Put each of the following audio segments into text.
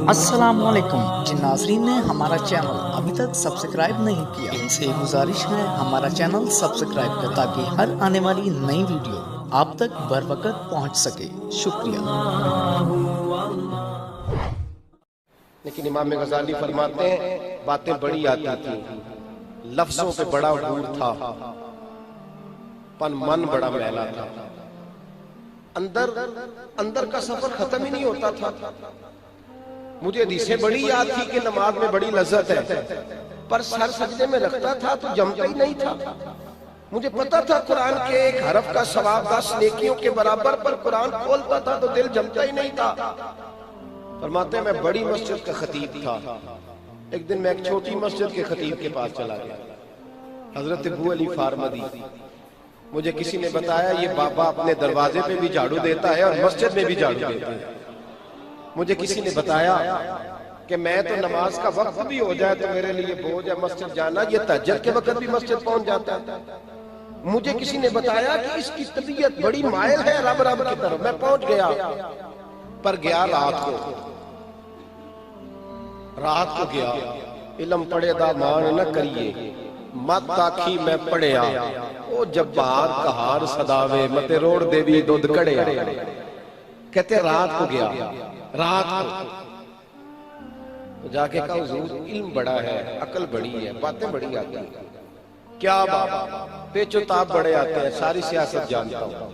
السلام علیکم جن ناظرین نے ہمارا چینل ابھی تک سبسکرائب نہیں کیا ان سے گزارش ہے ہمارا چینل سبسکرائب کر تاکہ ہر آنے والی نئی ویڈیو آپ تک بر وقت پہنچ سکے. شکریہ. لیکن امام غزالی فرماتے ہیں باتیں بڑی آتی تھیں، لفظوں پہ بڑا غور تھا، پن من بڑا میلا تھا، اندر کا سفر ختم ہی نہیں ہوتا تھا. مجھے حدیثیں بڑی یاد تھی کہ نماز میں بڑی لذت ہے، پر سر سجدے میں رکھتا تھا تو جمتا ہی نہیں تھا. مجھے پتا تھا قرآن کے ایک حرف کا ثواب 10 نیکیوں کے برابر، پر قرآن کھولتا تھا تو دل جمتا ہی نہیں تھا. فرماتے ہیں میں بڑی مسجد کا خطیب تھا. ایک دن میں ایک چھوٹی مسجد کے خطیب کے پاس چلا گیا، حضرت ابو علی فارمدی. مجھے کسی نے بتایا یہ بابا اپنے دروازے پہ بھی جھاڑو دیتا ہے اور مسجد میں بھی جھاڑو دیتا ہے. مجھے کسی نے بتایا کہ میں تو نماز کا وقت بھی ہو جائے تو میرے لیے بوجھ ہے مسجد جانا، یہ تہجد کے وقت بھی مسجد پہنچ جاتا ہے. مجھے کسی نے بتایا کہ اس کی طبیعت بڑی مائل ہے رب کی طرف. میں پہنچ گیا، پر گیا رات کو گیا. علم پڑھے دا مان نہ کریے، مت آکھی میں پڑھیا، او جبار کہار صداوے متے روڑ دے بھی دودھ کڑیا. کہتے رات کو گیا، رات کو جا کے کہا حضور علم بڑا ہے، عقل بڑی ہے، باتیں بڑی آتی ہیں. کیا بابا پیچ و تاب بڑے آتے ہیں، ساری سیاست جانتا ہوں،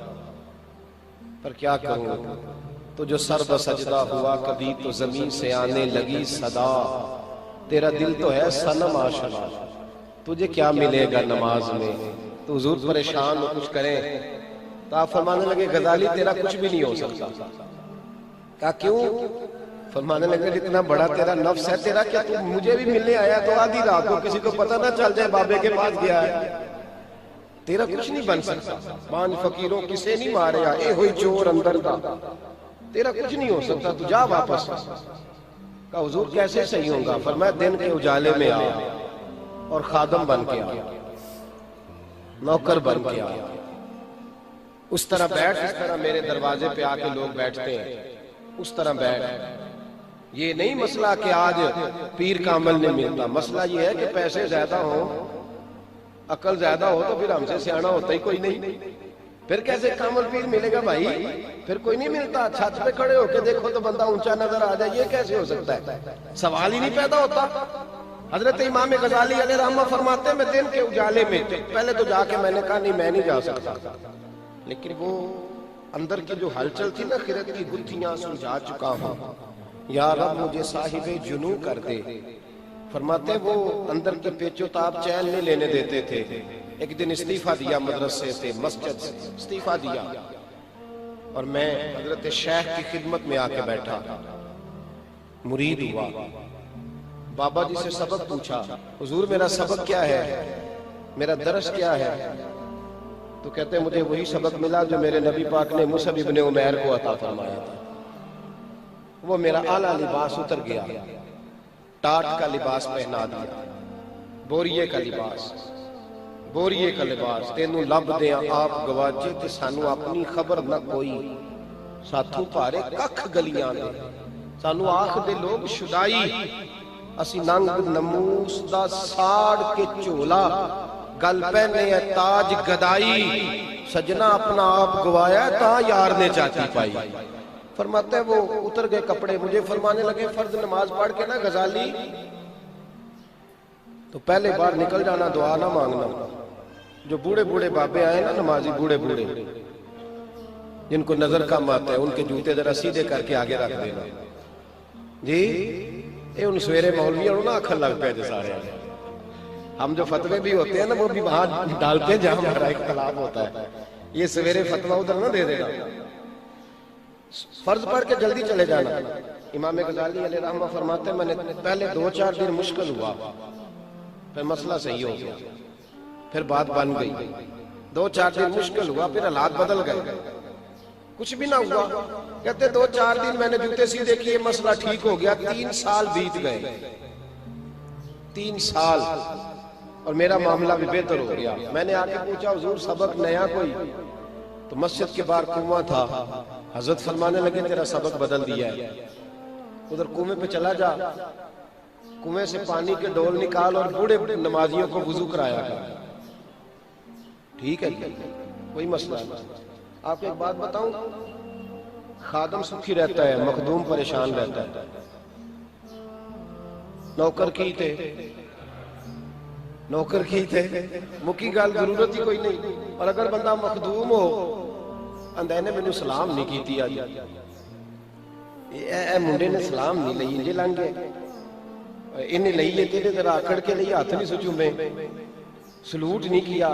پر کیا کروں. تو جو سر بسجدہ ہوا کبھی تو زمین سے آنے لگی صدا، تیرا دل تو ہے صنم آشنا، تجھے کیا ملے گا نماز میں. تو حضور پریشان ہو کچھ کریں تو آپ فرمانے لگے غزالی تیرا کچھ بھی نہیں ہو سکتا. کہا کیوں؟ فرمانے لگے جتنا بڑا تیرا نفس ہے، تیرا کیا تو مجھے بھی ملنے آیا تو آدھی رات کو کسی کو پتہ نہ چل جائے بابے کے پاس گیا ہے. تیرا کچھ نہیں بن سکتا. 5 فقیروں کسے نہیں مارے اے ہوئی چور اندر کا، تیرا کچھ نہیں ہو سکتا، تو جا واپس. کہا حضور کیسے صحیح ہوں گا؟ فرمایا دن کے اجالے میں آ اور خادم بن کے آ، نوکر بن کے آ. اس طرح بیٹھ جس طرح میرے دروازے پہ آ کے لوگ بیٹھتے ہیں، اس طرح بیٹھ. یہ نہیں مسئلہ کہ آج پیر کا عمل نہیں ملتا، مسئلہ یہ ہے کہ پیسے زیادہ ہوں، عقل زیادہ ہو تو پھر ہم سے سیانا ہوتا ہی کوئی نہیں. پھر کیسے کامل پیر ملے گا بھائی؟ پھر کوئی نہیں ملتا. چھت پہ کھڑے ہو کے دیکھو تو بندہ اونچا نظر آ جائے، یہ کیسے ہو سکتا ہے؟ سوال ہی نہیں پیدا ہوتا. حضرت امام غزالی علیہ رحمہ فرماتے ہیں میں دن کے اجالے میں پہلے تو جا کے میں نے کہا نہیں میں نہیں جا سکتا، لیکن وہ اندر کی جو ہلچل تھی نا، خرد کی گتھیاں سلجھا چکا ہوں، یا رب مجھے صاحب جنوں کر دے. فرماتے وہ اندر کے پیچ و تاب چین نہیں لینے دیتے تھے. ایک دن استعفیٰ دیا، مدرسے سے مسجد سے استعفیٰ دیا، اور میں حضرت شیخ کی خدمت میں آ کے بیٹھا، مرید ہوا. بابا جی سے سبق پوچھا، حضور میرا سبق کیا ہے، میرا درس کیا ہے؟ تو کہتے ہیں مجھے وہی سبق ملا جو میرے نبی پاک نے مصعب ابن عمیر کو عطا فرمایا تھا. وہ میرا اعلیٰ لباس اتر گیا، ٹاٹ کا لباس پہنا دیا، بوریے کا لباس، بوریے کا لباس. تینوں لب دیاں آپ گواچے تے سانو اپنی خبر نہ کوئی، ساتھوں پارے ککھ گلیاں دے، سانو آخ دے لوگ شدائی، اسی ننگ نموس دا ساڑ کے چولا، گل پہنے ہے تاج گدائی، سجنا اپنا آپ گوایا تا یار نے چاچی پائی. فرماتے ہیں وہ اتر گئے کپڑے. مجھے فرمانے لگے فرض نماز پڑھ کے نا غزالی تو پہلے بار نکل جانا، دعا نہ مانگنا. جو بوڑھے بوڑھے بابے آئے نا نمازی، بوڑھے بوڑھے جن کو نظر کم آتا ہے، ان کے جوتے ذرا سیدھے کر کے آگے رکھ دینا. جی یہ ان سویرے مولویوں نا اکھر لگ پہ جو سارے ہیں. ہم جو فتوے بھی ہوتے ہیں نا وہ بھی وہاں ڈالتے ہیں جہاں ہمارا اختلاف ہوتا ہے. یہ سویرے فتوہ ادھر نہ دے دینا، فرض پڑھ کے جلدی چلے جانا. امام غزالی علیہ رحمہ فرماتے ہیں میں نے پہلے 2-4 دن مشکل ہوا، پھر مسئلہ صحیح ہو گیا، پھر بات بن گئی. 2-4 دن مشکل ہوا، پھر حالات بدل گئے، کچھ بھی نہ ہوا. کہتے 2-4 دن میں نے جوتے سیدھے کیے، مسئلہ ٹھیک ہو گیا. 3 سال بیت گئے، 3 سال، اور میرا معاملہ بھی بہتر ہو گیا. میں نے آ کے پوچھا حضور سبق نیا کوئی؟ تو مسجد کے باہر کنواں تھا، حضرت فرمانے لگے تیرا سبق بدل دیا ہے، ادھر کنویں پہ چلا جا، کنویں سے پانی کے ڈول نکال اور بوڑھے نمازیوں کو وضو کرایا کر۔ ٹھیک ہے کوئی مسئلہ نہیں۔ آپ کو ایک بات بتاؤں، خادم سکھی رہتا ہے، مخدوم پریشان رہتا ہے۔ نوکر کی تھے مکی گال ضرورت ہی کوئی نہیں، اور اگر بندہ مخدوم ہو اندے نے مینوں سلام نہیں کیتی آج، اے منڈے نے سلام نہیں لئی، انجے لنگ گئے انہیں لئیے تیرے ذرا آکڑ کے لئیے ہاتھ نہیں سچوں میں سلوٹ نہیں کیا،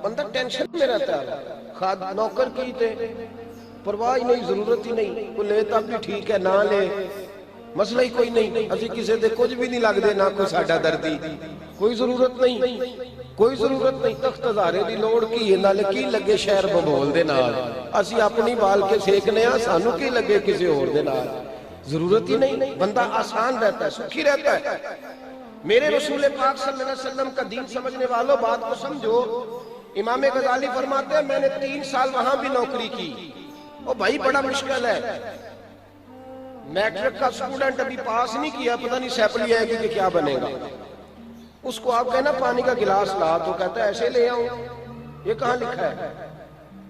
بندہ ٹینشن میں رہتا ہے۔ نوکر کی تھے پرواہ ہی نہیں، ضرورت ہی نہیں، کوئی لے تب بھی ٹھیک ہے، نہ لے مسئلہ ہی کوئی نہیں، اسی کسی دے کچھ بھی نہیں لگ دے، نہ کوئی ساڈا دردی، کوئی ضرورت نہیں، تخت ہزارے دی لوڑ کی نالے کی لگے شہر ببول دے نال، اسی اپنی بال کے سیکنے ہاں، سانو کی لگے کسی اور دے نال، ضرورت ہی نہیں، بندہ آسان رہتا ہے، سکھی رہتا ہے۔ میرے رسول پاک صلی اللہ علیہ وسلم کا دین سمجھنے والوں بات کو سمجھو، امام غزالی فرماتے ہیں میں نے 3 سال وہاں بھی نوکری کی، وہ بھائی بڑا مشکل ہے، میٹرک کا سٹوڈنٹ ابھی پاس نہیں کیا، پتہ نہیں سیپلی آئے گی کہ کیا بنے گا، اس کو آپ کہنا پانی کا گلاس لا تو کہتا ہے ایسے لے آؤں، یہ کہاں لکھا ہے؟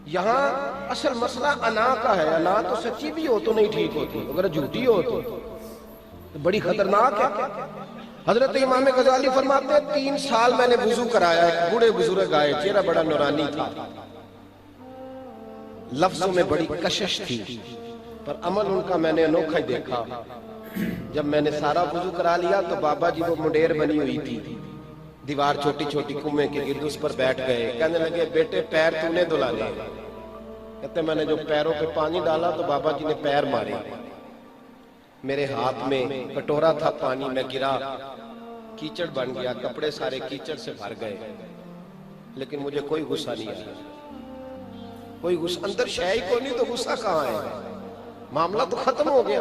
یہاں اصل مسئلہ انا کا ہے، انا تو سچی بھی ہو تو نہیں ٹھیک ہوتی، اگر جھوٹی ہو تو بڑی خطرناک ہے۔ حضرت امام غزالی فرماتے ہیں 3 سال میں نے وضو کرایا، ایک بوڑھے بزرگ آئے، چہرہ بڑا نورانی تھا، لفظوں میں بڑی کشش تھی، پر عمل ان کا میں نے انوکھا ہی دیکھا۔ جب میں نے سارا وضو کرا لیا تو بابا جی وہ منڈیر بنی ہوئی تھی، دیوار چھوٹی چھوٹی کنویں کے گرد اس پر بیٹھ گئے، کہنے لگے بیٹے پیر تو نے دھلانے، کہتے میں نے جو پیروں پہ پانی ڈالا تو بابا جی نے پیر مارے، میرے ہاتھ میں کٹورا تھا پانی، میں گرا، کیچڑ بن گیا، کپڑے سارے کیچڑ سے بھر گئے، لیکن مجھے کوئی غصہ نہیں آیا، کوئی غصہ اندر شے ہی کوئی نہیں تو غصہ کہاں ہے؟ معاملہ تو ختم ہو گیا،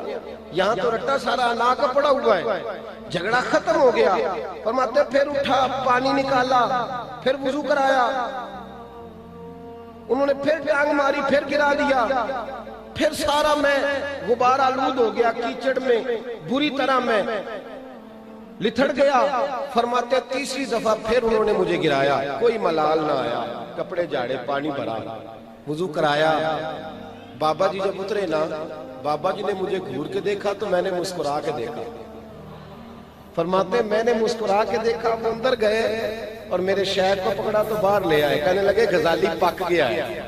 یہاں تو رٹا سارا انا کا پڑا ہوا ہے، جھگڑا ختم ہو گیا۔ فرماتے پھر اٹھا، پانی نکالا، پھر وضو کرایا، انہوں نے پھر ٹانگ ماری، پھر گرا دیا، پھر سارا میں غبار آلود ہو گیا، کیچڑ میں بری طرح میں لتھڑ گیا۔ فرماتے 3ری دفعہ پھر انہوں نے مجھے گرایا، کوئی ملال نہ آیا، کپڑے جاڑے، پانی بھرا، وضو کرایا۔ بابا جی جب اترے نا، بابا جی نے مجھے گھور کے دیکھا تو میں نے مسکرا کے دیکھا، فرماتے میں نے مسکرا کے دیکھا، وہ اندر گئے اور میرے شہر کو پکڑا تو باہر لے آئے، کہنے لگے غزالی پک گیا ہے،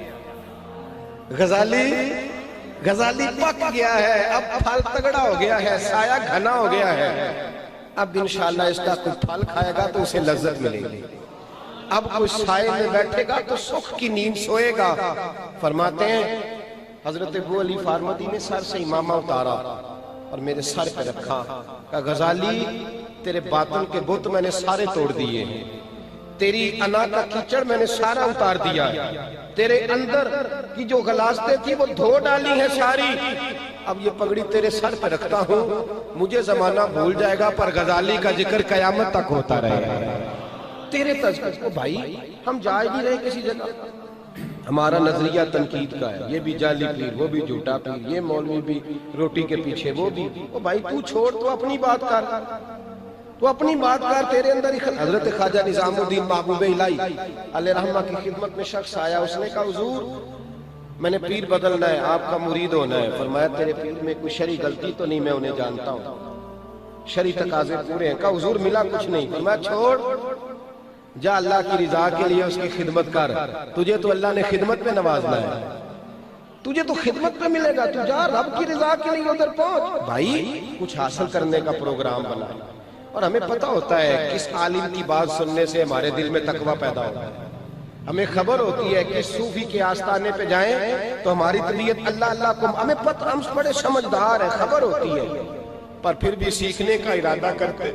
غزالی پک گیا ہے، اب پھل تگڑا ہو گیا ہے، سایہ گھنا ہو گیا ہے، اب انشاءاللہ اس کا کوئی پھل کھائے گا تو اسے لذت ملے گی، اب کوئی سائے میں بیٹھے گا تو سکھ کی نیند سوئے گا۔ فرماتے ہیں حضرت ابو علی فارمدی نے سر سے امامہ اتارا اور میرے سر پہ رکھا، کہا غزالی تیرے باطن کے بت میں نے سارے توڑ دیے، تیری انا کا کیچڑ میں نے سارا اتار دیا، تیرے اندر کی جو غلاظتیں تھی وہ دھو ڈالی ہیں ساری، اب یہ پگڑی تیرے سر پہ رکھتا ہوں، مجھے زمانہ بھول جائے گا پر غزالی کا ذکر قیامت تک ہوتا رہے گا۔ تیرے تذکر کو بھائی ہم جائے نہیں رہے کسی جگہ، ہمارا نظریہ تنقید کا ہے، یہ بھی جعلی پیر، وہ بھی جھوٹا پیر، یہ مولوی بھی روٹی کے پیچھے، وہ بھی، بھائی تو چھوڑ، تو اپنی بات کر، تو اپنی بات کر، تیرے اندر ہی۔ حضرت خواجہ نظام الدین محبوب الہی علیہ رحمہ کی خدمت میں شخص آیا، اس نے کہا حضور میں نے پیر بدلنا ہے، آپ کا مرید ہونا ہے۔ فرمایا تیرے پیر میں کوئی شرعی غلطی تو نہیں، میں انہیں جانتا ہوں، شرعی تقاضے پورے ہیں۔ کہا حضور ملا کچھ نہیں۔ فرمایا چھوڑ، جا اللہ کی رضا کے لیے اس کی خدمت کر، تجھے تو اللہ نے خدمت میں نوازنا ہے، تجھے تو خدمت پہ ملے گا، تو جا رب کی رضا کے لیے ادھر پہنچ۔ بھائی کچھ حاصل کرنے کا پروگرام بنا، اور ہمیں پتہ ہوتا ہے کس عالم کی بات سننے سے ہمارے دل میں تقویٰ پیدا ہوتا ہے، ہمیں خبر ہوتی ہے کہ صوفی کے آستانے پہ جائیں تو ہماری طبیعت اللہ اللہ کو، ہمیں پتہ، ہم بڑے سمجھدار ہیں، خبر ہوتی ہے، پر پھر بھی سیکھنے کا ارادہ کرتے،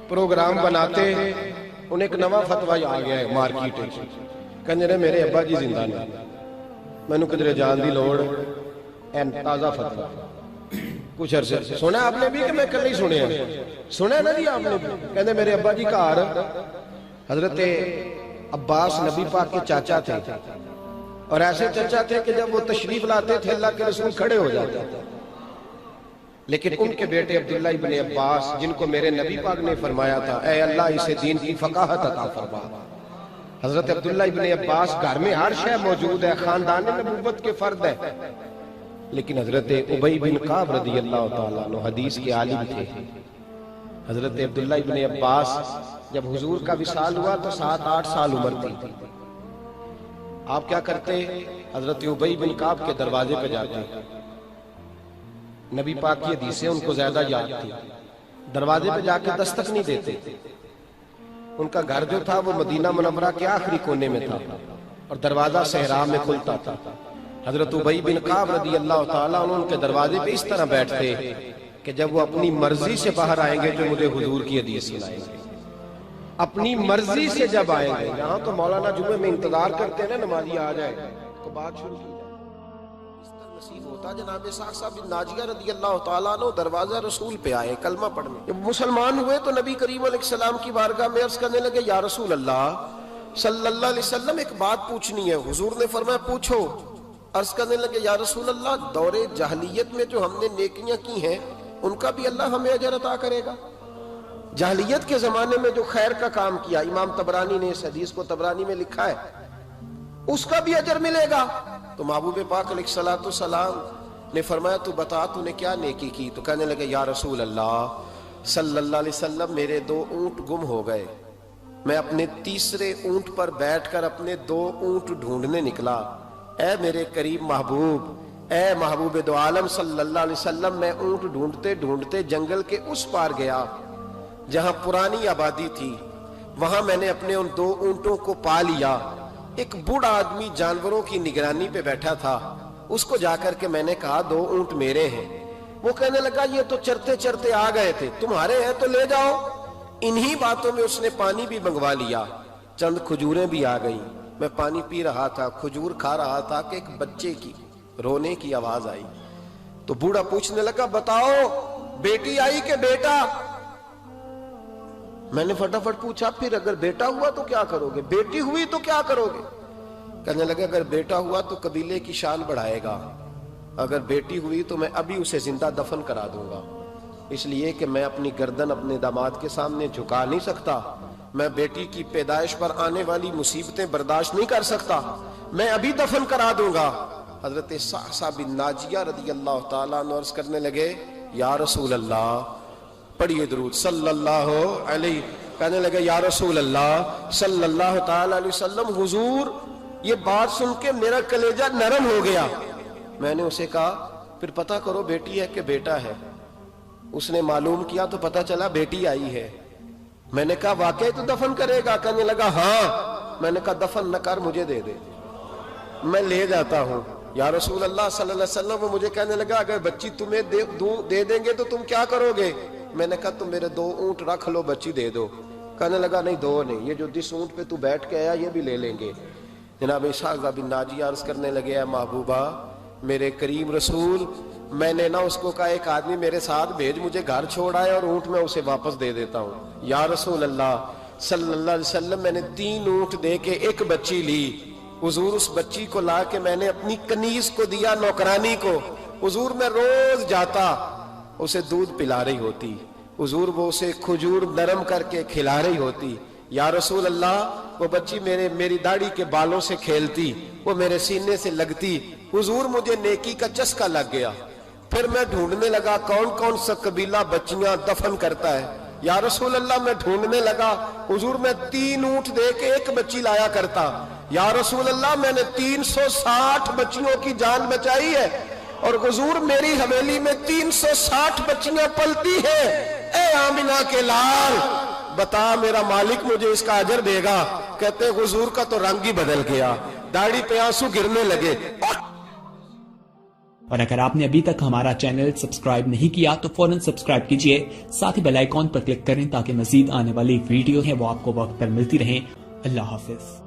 پروگرام بناتے۔ انہیں ایک نوا فتوی آ گیا ہے مارکیٹ، کہنے رہے میرے ابا جی زندہ نہیں، میں نے کدھر جان دی لوڑ، این تازہ فتوی کچھ عرصے سنا آپ نے بھی کہ میں کل نہیں سنے ہیں، سنا نا جی آپ نے بھی، کہنے میرے ابا جی کا حضرت عباس نبی پاک کے چاچا تھے، اور ایسے چچا تھے کہ جب وہ تشریف لاتے تھے اللہ کے رسول کھڑے ہو جاتے تھے. لیکن ان کے بیٹے عبداللہ ابن عباس جن کو میرے نبی پاک نے فرمایا تھا اے اللہ اسے دین کی فقاہت عطا فرما. حضرت عبداللہ ابن عباس گھر میں ہر شے موجود ہے, خاندان نبوت کے فرد ہے, لیکن حضرت ابی بن کعب رضی اللہ تعالیٰ عنہ حدیث کے عالم تھے. حضرت عبداللہ ابن عباس جب حضور کا وصال ہوا تو 7-8 سال عمر تھی. آپ کیا کرتے, حضرت ابی بن کعب کے دروازے پہ جاتے. نبی پاک کی حدیثیں ان کو زیادہ یاد تھی. دروازے پہ جا کے دستک نہیں دیتے. ان کا گھر جو تھا وہ مدینہ منورہ کے آخری کونے میں تھا اور دروازہ صحرا میں کھلتا تھا. حضرت ابی بن کعب رضی اللہ تعالیٰ عنہ ان کے دروازے پہ اس طرح بیٹھتے کہ جب وہ اپنی مرضی سے باہر آئیں گے تو مجھے حضور کی حدیث سنائیں گے. اپنی مرضی سے جب آئیں گے, یہاں تو مولانا جمعے میں انتظار کرتے ہیں نا نمازی آ جائے تو بات شروع کی جائے. اس طرح نصیب ہوتا جناب سعد بن ناجیہ رضی اللہ تعالیٰ عنہ دروازہ رسول پہ آئے کلمہ پڑھنے. جب مسلمان ہوئے تو نبی کریم علیہ السلام کی بارگاہ میں عرض کرنے لگے یا رسول اللہ صلی اللہ علیہ وسلم ایک بات پوچھنی ہے. حضور نے فرمایا پوچھو. عرض کرنے لگے یا رسول اللہ دور جاہلیت میں جو ہم نے نیکیاں کی ہیں ان کا بھی اللہ ہمیں اجر عطا کرے گا؟ جاہلیت کے زمانے میں جو خیر کا کام کیا, امام طبرانی نے اس حدیث کو طبرانی میں لکھا ہے, اس کا بھی اجر ملے گا. تو محبوب پاک علیہ الصلوۃ والسلام نے فرمایا تو بتا تو نے کیا نیکی کی؟ تو کہنے لگے یا رسول اللہ صلی اللہ علیہ وسلم میرے 2 اونٹ گم ہو گئے. میں اپنے تیسرے اونٹ پر بیٹھ کر اپنے 2 اونٹ ڈھونڈنے نکلا. اے میرے قریب محبوب, اے محبوب دو عالم صلی اللہ علیہ وسلم, میں اونٹ ڈھونڈتے ڈھونڈتے جنگل کے اس پار گیا جہاں پرانی آبادی تھی. وہاں میں نے اپنے ان 2 اونٹوں کو پا لیا. ایک بوڑھا آدمی جانوروں کی نگرانی پہ بیٹھا تھا. اس کو جا کر کے میں نے کہا 2 اونٹ میرے ہیں. وہ کہنے لگا یہ تو چرتے چرتے آ گئے تھے, تمہارے ہیں تو لے جاؤ. انہی باتوں میں اس نے پانی بھی منگوا لیا. چند کھجوریں بھی آ گئیں. میں پانی پی رہا تھا, کھجور کھا رہا تھا کہ ایک بچے کی رونے کی آواز آئی. تو بوڑھا پوچھنے لگا بتاؤ بیٹی آئی کہ بیٹا؟ میں نے فٹافٹ پوچھا پھر اگر بیٹا ہوا تو کیا کرو گے, بیٹی ہوئی تو کیا کرو گے؟ کہنے لگا اگر بیٹا ہوا تو قبیلے کی شان بڑھائے گا, اگر بیٹی ہوئی تو میں ابھی اسے زندہ دفن کرا دوں گا, اس لیے کہ میں اپنی گردن اپنے داماد کے سامنے جھکا نہیں سکتا. میں بیٹی کی پیدائش پر آنے والی مصیبتیں برداشت نہیں کر سکتا, میں ابھی دفن کرا دوں گا. حضرت سعد بن ناجیہ رضی اللہ تعالیٰ عنہ عرض کرنے لگے یا رسول اللہ, پڑھیے درود صلی اللہ علیہ. کہنے لگے یا رسول اللہ صلی اللہ تعالیٰ علیہ وسلم, حضور یہ بات سن کے میرا کلیجہ نرم ہو گیا. میں نے اسے کہا پھر پتہ کرو بیٹی ہے کہ بیٹا ہے. اس نے معلوم کیا تو پتہ چلا بیٹی آئی ہے. میں نے کہا واقعی تو دفن کرے گا؟ کہنے لگا ہاں. میں نے کہا دفن نہ کر, مجھے دے دے, میں لے جاتا ہوں. یا رسول اللہ صلی اللہ علیہ وسلم, وہ مجھے کہنے لگا اگر بچی تمہیں دے دیں گے تو تم کیا کرو گے؟ میں نے کہا تم میرے 2 اونٹ رکھ لو, بچی دے دو. کہنے لگا نہیں 2 نہیں, یہ جو جس اونٹ پہ تو بیٹھ کے آیا یہ بھی لے لیں گے. جناب سعد بن ناجیہ عرض کرنے لگے اے محبوبہ میرے کریم رسول, میں نے نہ اس کو کہا ایک آدمی میرے ساتھ بھیج, مجھے گھر چھوڑ آئے اور اونٹ میں اسے واپس دے دیتا ہوں. یا رسول اللہ صلی اللہ علیہ وسلم, میں نے 3 اونٹ دے کے ایک بچی لی. حضور اس بچی کو لا کے میں نے اپنی کنیز کو دیا, نوکرانی کو. حضور میں روز جاتا, اسے دودھ پلا رہی ہوتی. حضور وہ اسے کھجور نرم کر کے کھلا رہی ہوتی. یا رسول اللہ وہ بچی میری داڑھی کے بالوں سے کھیلتی, وہ میرے سینے سے لگتی. حضور مجھے نیکی کا چسکا لگ گیا. پھر میں ڈھونڈنے لگا کون کون سا قبیلہ بچیاں دفن کرتا ہے. یا رسول اللہ میں ڈھونڈنے لگا. حضور میں 3 اونٹ دے کے ایک بچی لایا کرتا. یا رسول اللہ میں نے 360 بچیوں کی جان بچائی ہے, اور حضور میری حویلی میں 360 بچیاں پلتی ہیں. اے آمنہ کے لال, بتا میرا مالک مجھے اس کا اجر دے گا؟ کہتے حضور کا تو رنگ ہی بدل گیا, داڑھی پہ آنسو گرنے لگے. اور اگر آپ نے ابھی تک ہمارا چینل سبسکرائب نہیں کیا تو فوراً سبسکرائب کیجئے, ساتھ ہی بیل آئیکن پر کلک کریں تاکہ مزید آنے والی ویڈیو ہیں وہ آپ کو وقت پر ملتی رہیں. اللہ حافظ.